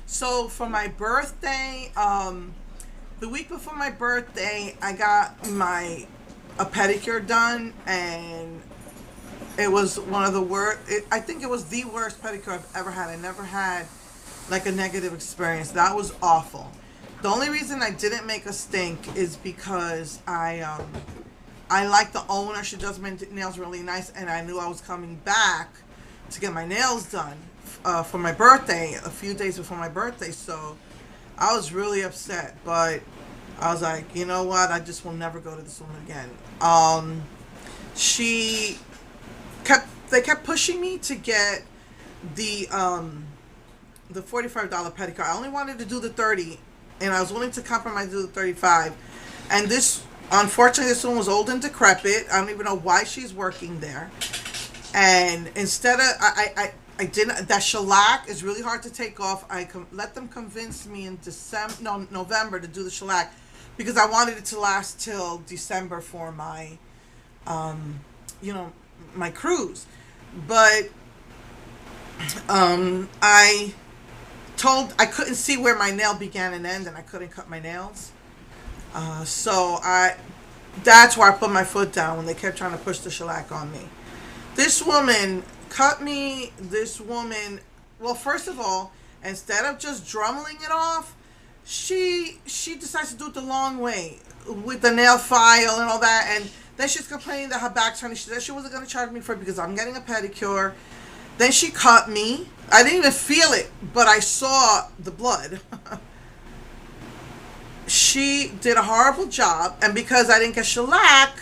So for my birthday, the week before my birthday, I got my a pedicure done, and it was one of the worst. I think it was the worst pedicure I've ever had. I never had like a negative experience. That was awful. The only reason I didn't make a stink is because I like the owner. She does my nails really nice, and I knew I was coming back to get my nails done for my birthday a few days before my birthday. So I was really upset, but I was like, you know what? I just will never go to this woman again. She kept they kept pushing me to get the $45 pedicure. I only wanted to do the 30, and I was willing to compromise to do the 35. And this, unfortunately, this one was old and decrepit. I don't even know why she's working there. And instead of I didn't. That shellac is really hard to take off. Let them convince me in November to do the shellac, because I wanted it to last till December for my, you know, my cruise. But I couldn't see where my nail began and ended, and I couldn't cut my nails. So that's where I put my foot down when they kept trying to push the shellac on me. This woman cut me. This woman, well, first of all, instead of just drumming it off, she decides to do it the long way with the nail file and all that, and then she's complaining that her back's hurting. She said she wasn't going to charge me for it because I'm getting a pedicure. Then she cut me. I didn't even feel it, but I saw the blood. She did a horrible job, and because I didn't get shellac,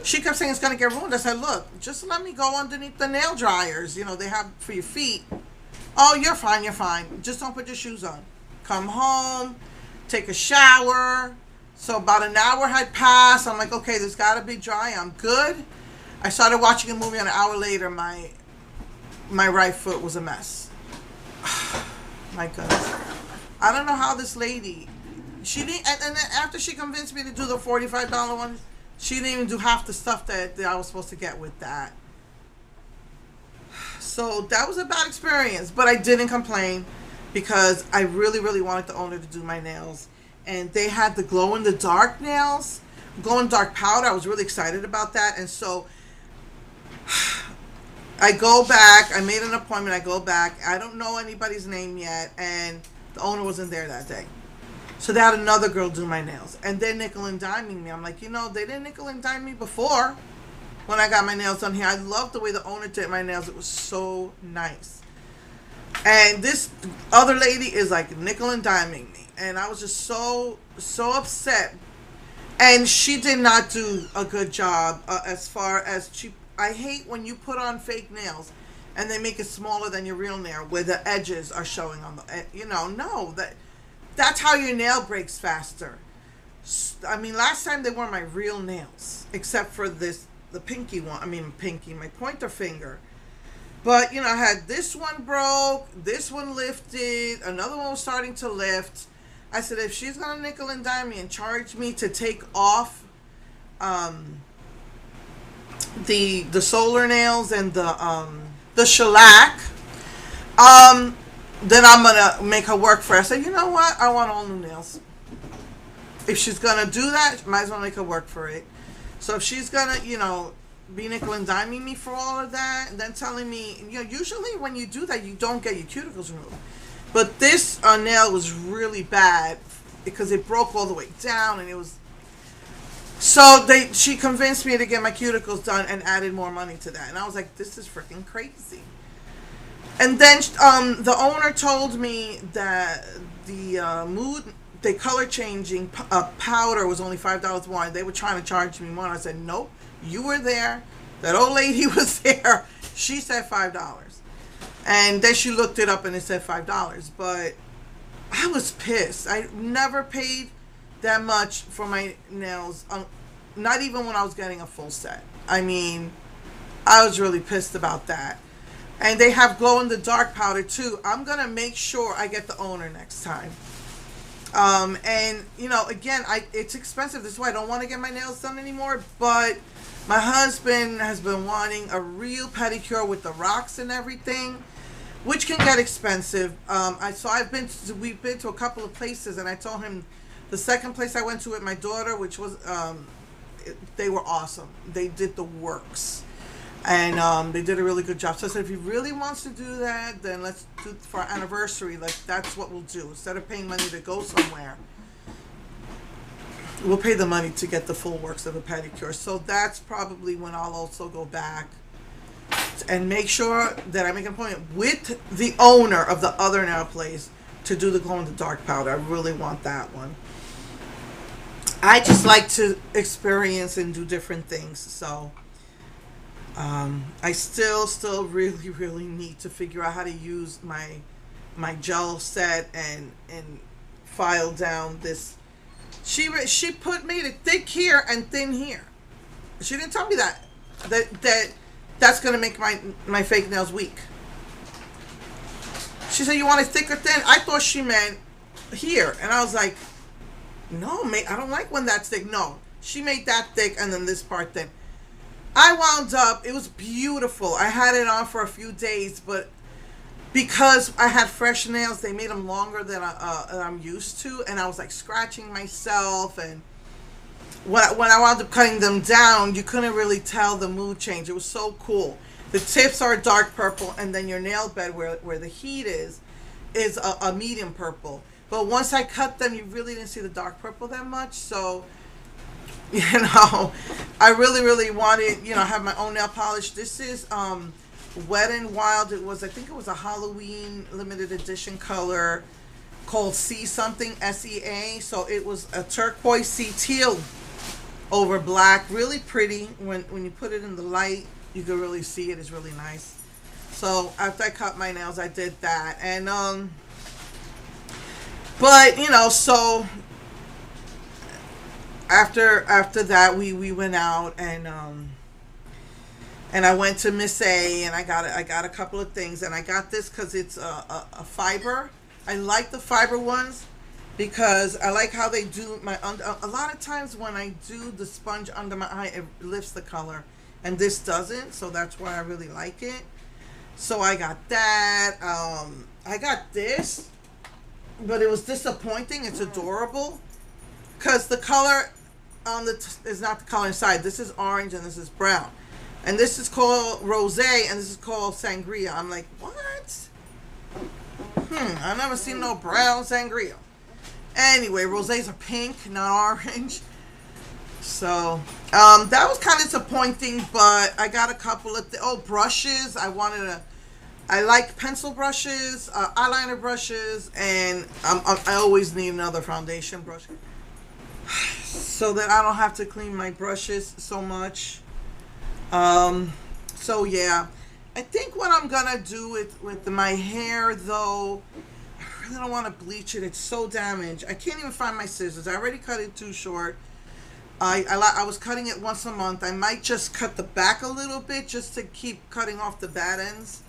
she kept saying it's going to get ruined. I said, look, just let me go underneath the nail dryers, they have for your feet. Oh, you're fine, you're fine. Just don't put your shoes on. Come home, take a shower. So about an hour had passed. I'm like, okay, this got to be dry. I'm good. I started watching a movie, and an hour later, my right foot was a mess. My goodness. I don't know how this lady, she didn't, and then after she convinced me to do the $45 one, she didn't even do half the stuff that I was supposed to get with that. So that was a bad experience, but I didn't complain because I really, really wanted the owner to do my nails. And they had the glow-in-the-dark nails, glow-in-the-dark powder. I was really excited about that. And so I go back. I made an appointment. I go back. I don't know anybody's name yet, and the owner wasn't there that day. So they had another girl do my nails, and they're nickel and diming me. I'm like, they didn't nickel and dime me before when I got my nails done here. I loved the way the owner did my nails. It was so nice. And this other lady is like nickel and diming me, and I was just so upset. And she did not do a good job as far as I hate when you put on fake nails and they make it smaller than your real nail, where the edges are showing on the, no, that's how your nail breaks faster. I mean, last time they were my real nails, except for the pinky one. I mean, my pointer finger. But, I had this one broke, this one lifted, another one was starting to lift. I said, if she's going to nickel and dime me and charge me to take off the solar nails and the shellac, then I'm going to make her work for it. I said, you know what? I want all new nails. If she's going to do that, might as well make her work for it. So if she's going to, be nickel and diming me for all of that, and then telling me, usually when you do that, you don't get your cuticles removed. But this nail was really bad because it broke all the way down, and it was. So she convinced me to get my cuticles done and added more money to that, and I was like, this is freaking crazy. And then the owner told me that the color changing powder was only $5 more. They were trying to charge me more. And I said, nope, you were there. That old lady was there. She said $5. And then she looked it up and it said $5. But I was pissed. I never paid that much for my nails. Not even when I was getting a full set. I mean, I was really pissed about that. And they have glow-in-the-dark powder too. I'm going to make sure I get the owner next time. And, again, it's expensive. This is why I don't want to get my nails done anymore. But my husband has been wanting a real pedicure with the rocks and everything. which can get expensive. We've been to a couple of places, and I told him the second place I went to with my daughter, which was they were awesome. They did the works, and they did a really good job. So I said, if he really wants to do that, then let's do it for our anniversary. Like, that's what we'll do. Instead of paying money to go somewhere, we'll pay the money to get the full works of a pedicure. So that's probably when I'll also go back and make sure that I make an appointment with the owner of the other nail place to do the glow in the dark powder. I really want that one. I just like to experience and do different things. So I still really, really need to figure out how to use my gel set and file down this. She made it thick here and thin here. She didn't tell me that's gonna make my fake nails weak. She said, you want it thick or thin? I thought she meant here, and I was like, no, mate, I don't like when that's thick. No, she made that thick and then this part thin. I wound up, it was beautiful. I had it on for a few days, but because I had fresh nails, they made them longer than I'm used to, and I was like scratching myself, and when I wound up cutting them down, you couldn't really tell the mood change. It was so cool. The tips are dark purple, and then your nail bed where the heat is a medium purple. But once I cut them, you really didn't see the dark purple that much. So, I really wanted, have my own nail polish. This is Wet n Wild. I think it was a Halloween limited edition color called C something, SEA. So it was a turquoise sea teal over black. Really pretty. When you put it in the light, you can really see it. It's really nice. So after I cut my nails, I did that. And but so after that we went out, and I went to Miss A, and I got a couple of things, and I got this because it's a fiber. I like the fiber ones because I like how they do my under. A lot of times when I do the sponge under my eye, it lifts the color, and this doesn't. So that's why I really like it. So I got that. I got this, but it was disappointing. It's adorable because the color on is not the color inside. This is orange and this is brown. And this is called Rosé, and this is called Sangria. I'm like, what? I've never seen no brown Sangria. Anyway, Rosés are pink, not orange. So, that was kind of disappointing, but I got a couple of, brushes. I like pencil brushes, eyeliner brushes, and I always need another foundation brush so that I don't have to clean my brushes so much. So yeah, I think what I'm gonna do with my hair, though, I really don't want to bleach it. It's so damaged. I can't even find my scissors. I already cut it too short. I was cutting it once a month. I might just cut the back a little bit just to keep cutting off the bad ends.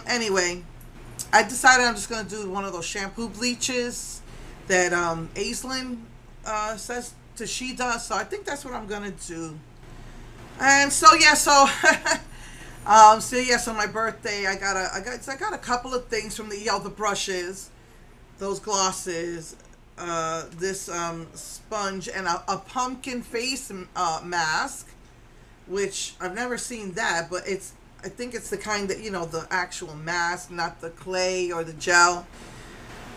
Anyway, I decided I'm just gonna do one of those shampoo bleaches that Aislinn says she does. So I think that's what I'm gonna do. And so yeah, so my birthday, I got a couple of things from the brushes, those glosses, this sponge, and a pumpkin face mask, which I've never seen that, but I think it's the kind that, the actual mask, not the clay or the gel.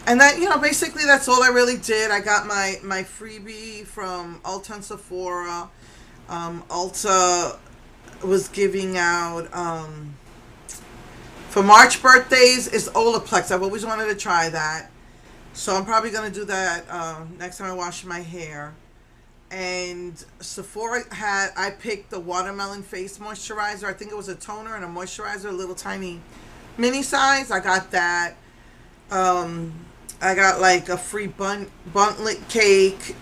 And that, basically that's all I really did. I got my freebie from Ulta and Sephora. Ulta was giving out, for March birthdays, is Olaplex. I've always wanted to try that. So I'm probably going to do that next time I wash my hair. And Sephora I picked the watermelon face moisturizer. I think it was a toner and a moisturizer, a little tiny mini size. I got that. I got like a free buntlet cake,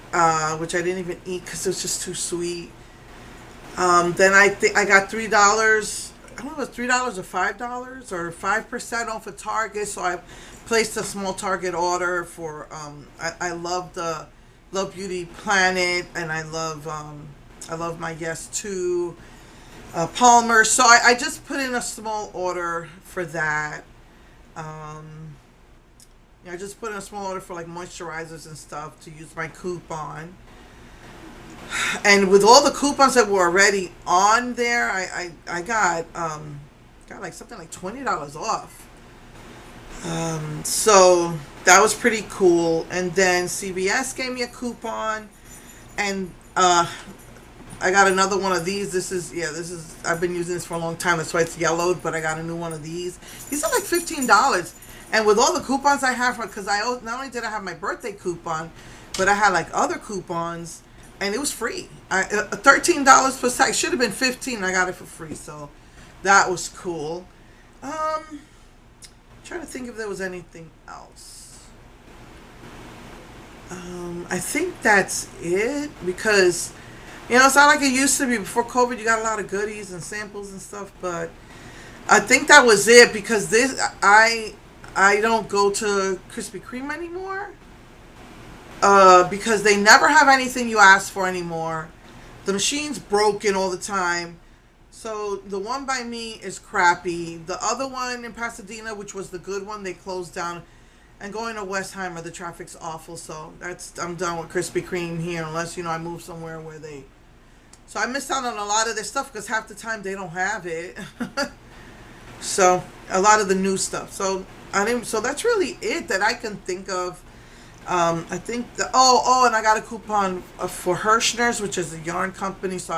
which I didn't even eat because it was just too sweet. Then I got $3. I don't know if it was $3 or $5 or 5% off at Target. So I placed a small Target order for. I love the Love Beauty Planet, and I love my Yes 2. Palmer. So I just put in a small order for that. Um, yeah, I just put in a small order for like moisturizers and stuff to use my coupon. And with all the coupons that were already on there, I got like something like $20 off. So that was pretty cool. And then CVS gave me a coupon, and I got another one of these. This is I've been using this for a long time. That's why it's yellowed. But I got a new one of these. These are like $15. And with all the coupons I have, because not only did I have my birthday coupon, but I had like other coupons, and it was free. $13 plus tax. Should have been 15. I got it for free, so that was cool. Trying to think if there was anything else. I think that's it, because it's not like it used to be before COVID. You got a lot of goodies and samples and stuff, but I think that was it, because I don't go to Krispy Kreme anymore, because they never have anything you ask for anymore. The machine's broken all the time. So the one by me is crappy. The other one in Pasadena, which was the good one, they closed down. And going to Westheimer, the traffic's awful. So I'm done with Krispy Kreme here, unless I move somewhere where they. So I missed out on a lot of their stuff, because half the time they don't have it. So a lot of the new stuff. So So that's really it that I can think of. I think and I got a coupon for Hirschner's, which is a yarn company. So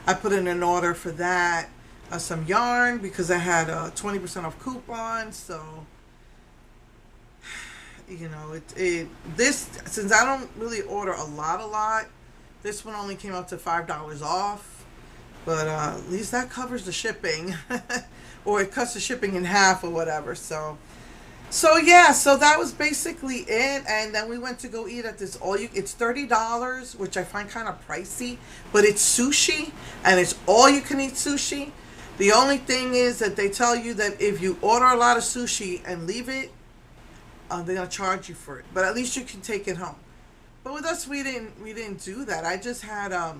I put in an order for that, some yarn, because I had a 20% off coupon. So this, since I don't really order a lot, this one only came out to $5 off. But at least that covers the shipping, or it cuts the shipping in half or whatever. So yeah, so that was basically it. And then we went to go eat at this it's $30, which I find kind of pricey, but it's sushi, and it's all you can eat sushi. The only thing is that they tell you that if you order a lot of sushi and leave it, they're gonna charge you for it. But at least you can take it home. But with us, we didn't do that. I just had I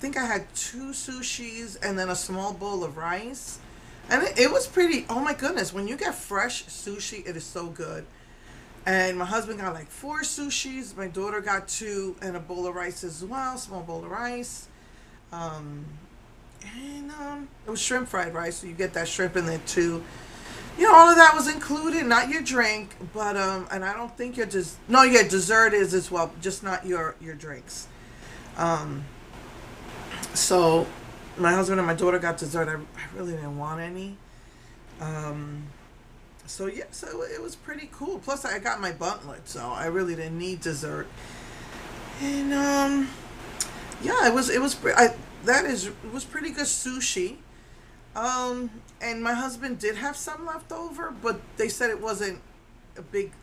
think I had 2 sushis and then a small bowl of rice. And it was pretty, oh my goodness, when you get fresh sushi, it is so good. And my husband got like 4 sushis. My daughter got 2 and a bowl of rice as well, small bowl of rice. It was shrimp fried rice, so you get that shrimp in there too. All of that was included, not your drink, but, and I don't think your dessert is as well, just not your drinks. So my husband and my daughter got dessert. I really didn't want any. So it was pretty cool. Plus I got my buntlet, so I really didn't need dessert. And it was pretty good sushi. And my husband did have some left over, but they said it wasn't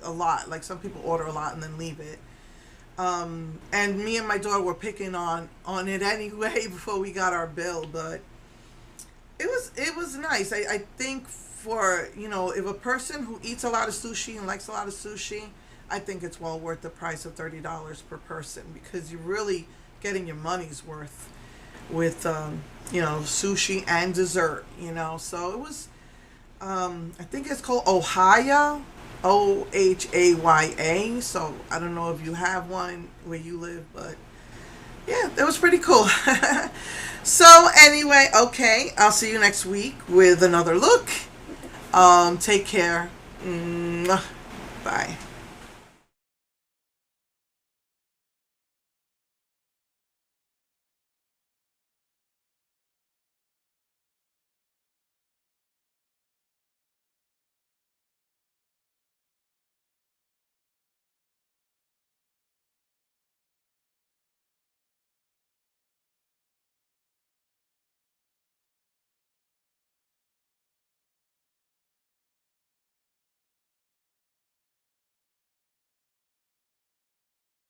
a lot. Like some people order a lot and then leave it. And me and my daughter were picking on it anyway before we got our bill, but it was nice. I think for, if a person who eats a lot of sushi and likes a lot of sushi, I think it's well worth the price of $30 per person, because you're really getting your money's worth with, sushi and dessert, So it was, I think it's called Ohaya. OHAYA. So I don't know if you have one where you live, but yeah, that was pretty cool. So anyway, okay, I'll see you next week with another look. Take care. Bye.